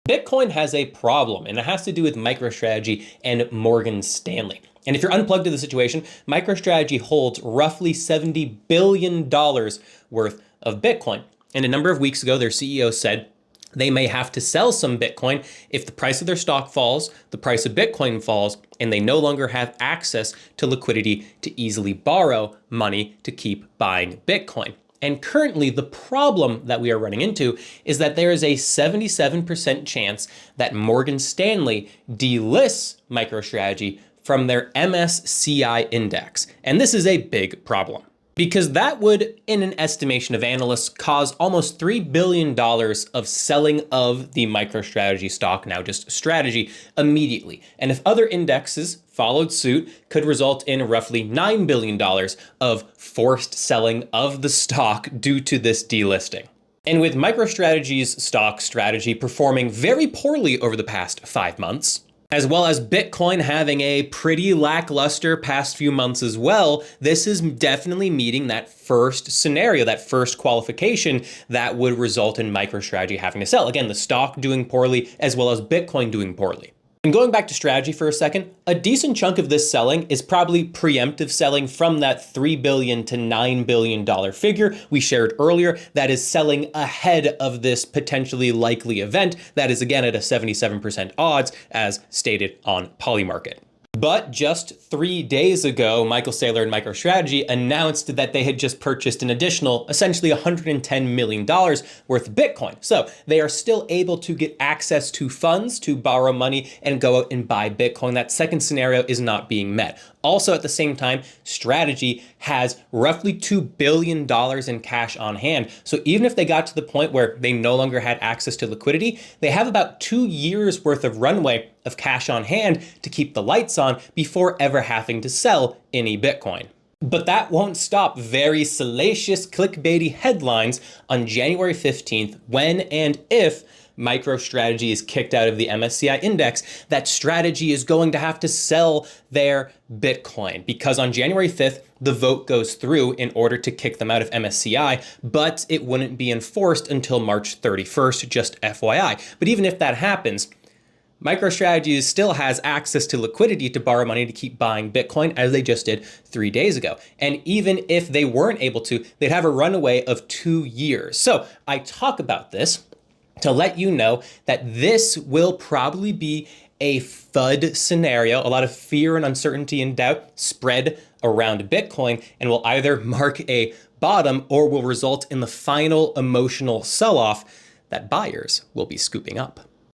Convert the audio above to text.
Bitcoin has a problem, and it has to do with MicroStrategy and Morgan Stanley. And if you're unplugged to the situation, MicroStrategy holds roughly $70 billion worth of Bitcoin. And a number of weeks ago, their CEO said they may have to sell some Bitcoin if the price of their stock falls, the price of Bitcoin falls, and they no longer have access to liquidity to easily borrow money to keep buying Bitcoin. And currently, the problem that we are running into is that there is a 77% chance that Morgan Stanley delists MicroStrategy from their MSCI index. And this is a big problem, because that would, in an estimation of analysts, cause almost $3 billion of selling of the MicroStrategy stock, now just strategy, immediately. And if other indexes followed suit, could result in roughly $9 billion of forced selling of the stock due to this delisting. And with MicroStrategy's stock strategy performing very poorly over the past 5 months, as well as Bitcoin having a pretty lackluster past few months as well, this is definitely meeting that first scenario, that first qualification that would result in MicroStrategy having to sell. Again, the stock doing poorly as well as Bitcoin doing poorly. And going back to strategy for a second, a decent chunk of this selling is probably preemptive selling from that $3 billion to $9 billion figure we shared earlier. That is selling ahead of this potentially likely event. That is again at a 77% odds as stated on Polymarket. But just 3 days ago, Michael Saylor and MicroStrategy announced that they had just purchased an additional, essentially $110 million worth of Bitcoin. So they are still able to get access to funds to borrow money and go out and buy Bitcoin. That second scenario is not being met. Also, at the same time, Strategy has roughly $2 billion in cash on hand. So even if they got to the point where they no longer had access to liquidity, they have about 2 years worth of runway of cash on hand to keep the lights on before ever having to sell any Bitcoin. But that won't stop very salacious clickbaity headlines on January 15th when and if MicroStrategy is kicked out of the MSCI index, that Strategy is going to have to sell their Bitcoin, because on January 5th, the vote goes through in order to kick them out of MSCI, but it wouldn't be enforced until March 31st, just FYI. But even if that happens, MicroStrategy still has access to liquidity to borrow money to keep buying Bitcoin, as they just did 3 days ago. And even if they weren't able to, they'd have a runway of 2 years. So I talk about this to let you know that this will probably be a FUD scenario, a lot of fear and uncertainty and doubt spread around Bitcoin, and will either mark a bottom or will result in the final emotional sell-off that buyers will be scooping up.